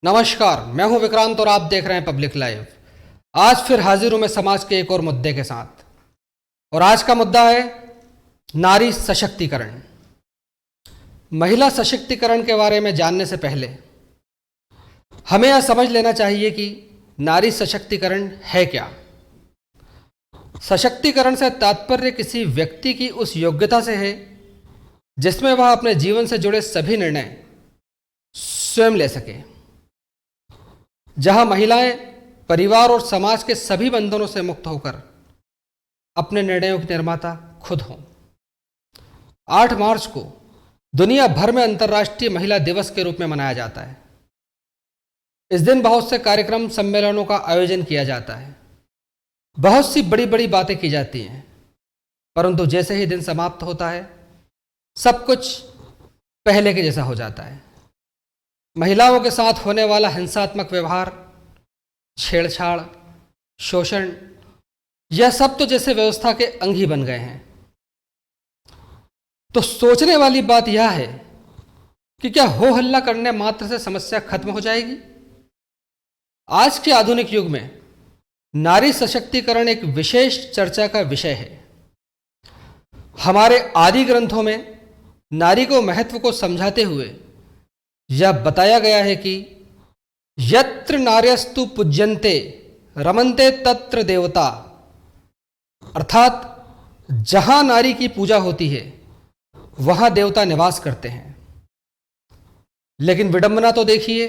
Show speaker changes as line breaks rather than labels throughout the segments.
नमस्कार, मैं हूं विक्रांत और आप देख रहे हैं पब्लिक लाइव। आज फिर हाजिर हूं मैं समाज के एक और मुद्दे के साथ। और आज का मुद्दा है नारी सशक्तिकरण। महिला सशक्तिकरण के बारे में जानने से पहले हमें यह समझ लेना चाहिए कि नारी सशक्तिकरण है क्या। सशक्तिकरण से तात्पर्य किसी व्यक्ति की उस योग्यता से है जिसमें वह अपने जीवन से जुड़े सभी निर्णय स्वयं ले सके, जहां महिलाएं परिवार और समाज के सभी बंधनों से मुक्त होकर अपने निर्णयों की निर्माता खुद हों। 8 मार्च को दुनिया भर में अंतर्राष्ट्रीय महिला दिवस के रूप में मनाया जाता है। इस दिन बहुत से कार्यक्रम सम्मेलनों का आयोजन किया जाता है, बहुत सी बड़ी बड़ी बातें की जाती हैं, परंतु जैसे ही दिन समाप्त होता है सब कुछ पहले के जैसा हो जाता है। महिलाओं के साथ होने वाला हिंसात्मक व्यवहार, छेड़छाड़, शोषण, यह सब तो जैसे व्यवस्था के अंग ही बन गए हैं। तो सोचने वाली बात यह है कि क्या हो हल्ला करने मात्र से समस्या खत्म हो जाएगी? आज के आधुनिक युग में नारी सशक्तिकरण एक विशेष चर्चा का विषय है। हमारे आदि ग्रंथों में नारी को महत्व को समझाते हुए यह बताया गया है कि यत्र नार्यस्तु पूज्यन्ते रमन्ते तत्र देवता, अर्थात जहां नारी की पूजा होती है वहां देवता निवास करते हैं। लेकिन विडंबना तो देखिए,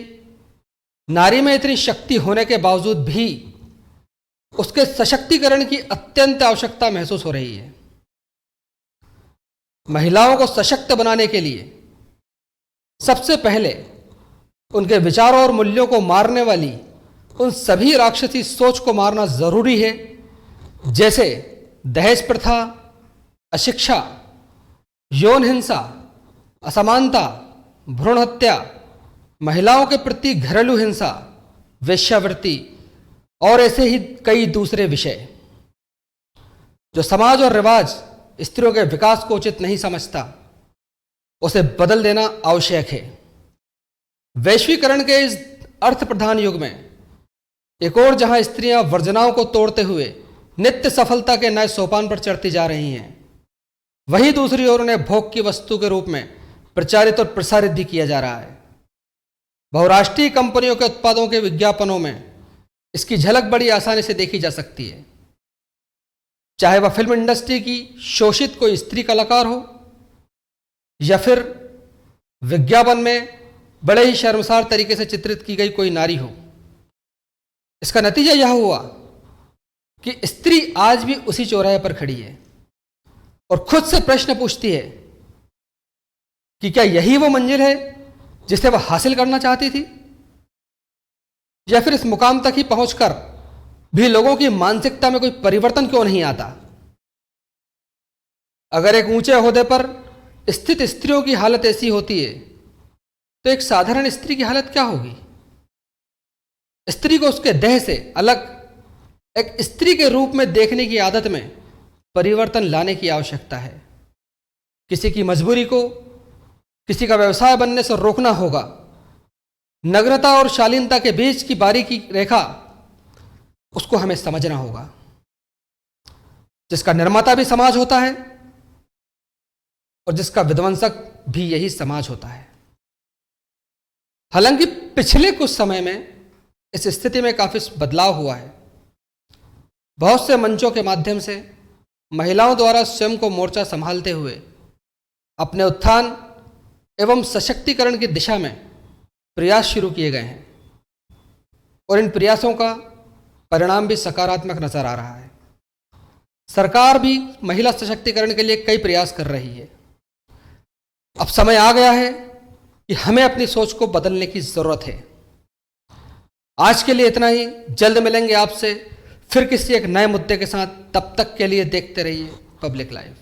नारी में इतनी शक्ति होने के बावजूद भी उसके सशक्तिकरण की अत्यंत आवश्यकता महसूस हो रही है। महिलाओं को सशक्त बनाने के लिए सबसे पहले उनके विचारों और मूल्यों को मारने वाली उन सभी राक्षसी सोच को मारना जरूरी है, जैसे दहेज प्रथा, अशिक्षा, यौन हिंसा, असमानता, भ्रूण हत्या, महिलाओं के प्रति घरेलू हिंसा, वेश्यावृत्ति और ऐसे ही कई दूसरे विषय। जो समाज और रिवाज स्त्रियों के विकास को उचित नहीं समझता, उसे बदल देना आवश्यक है। वैश्वीकरण के इस अर्थ प्रधान युग में एक और जहां स्त्रियां वर्जनाओं को तोड़ते हुए नित्य सफलता के नए सोपान पर चढ़ती जा रही हैं, वहीं दूसरी ओर उन्हें भोग की वस्तु के रूप में प्रचारित और प्रसारित भी किया जा रहा है। बहुराष्ट्रीय कंपनियों के उत्पादों के विज्ञापनों में इसकी झलक बड़ी आसानी से देखी जा सकती है, चाहे वह फिल्म इंडस्ट्री की शोषित कोई स्त्री कलाकार हो या फिर विज्ञापन में बड़े ही शर्मसार तरीके से चित्रित की गई कोई नारी हो। इसका नतीजा यह हुआ कि स्त्री आज भी उसी चौराहे पर खड़ी है और खुद से प्रश्न पूछती है कि क्या यही वो मंजिल है जिसे वह हासिल करना चाहती थी, या फिर इस मुकाम तक ही पहुंचकर भी लोगों की मानसिकता में कोई परिवर्तन क्यों नहीं आता। अगर एक ऊंचे ओहदे पर स्थित स्त्रियों की हालत ऐसी होती है तो एक साधारण स्त्री की हालत क्या होगी? स्त्री को उसके देह से अलग एक स्त्री के रूप में देखने की आदत में परिवर्तन लाने की आवश्यकता है। किसी की मजबूरी को किसी का व्यवसाय बनने से रोकना होगा। नग्नता और शालीनता के बीच की बारीकी रेखा, उसको हमें समझना होगा, जिसका निर्माता भी समाज होता है और जिसका विध्वंसक भी यही समाज होता है। हालांकि पिछले कुछ समय में इस स्थिति में काफी बदलाव हुआ है। बहुत से मंचों के माध्यम से महिलाओं द्वारा स्वयं को मोर्चा संभालते हुए अपने उत्थान एवं सशक्तिकरण की दिशा में प्रयास शुरू किए गए हैं और इन प्रयासों का परिणाम भी सकारात्मक नजर आ रहा है। सरकार भी महिला सशक्तिकरण के लिए कई प्रयास कर रही है। अब समय आ गया है कि हमें अपनी सोच को बदलने की जरूरत है। आज के लिए इतना ही। जल्द मिलेंगे आपसे फिर किसी एक नए मुद्दे के साथ। तब तक के लिए देखते रहिए पब्लिक लाइव।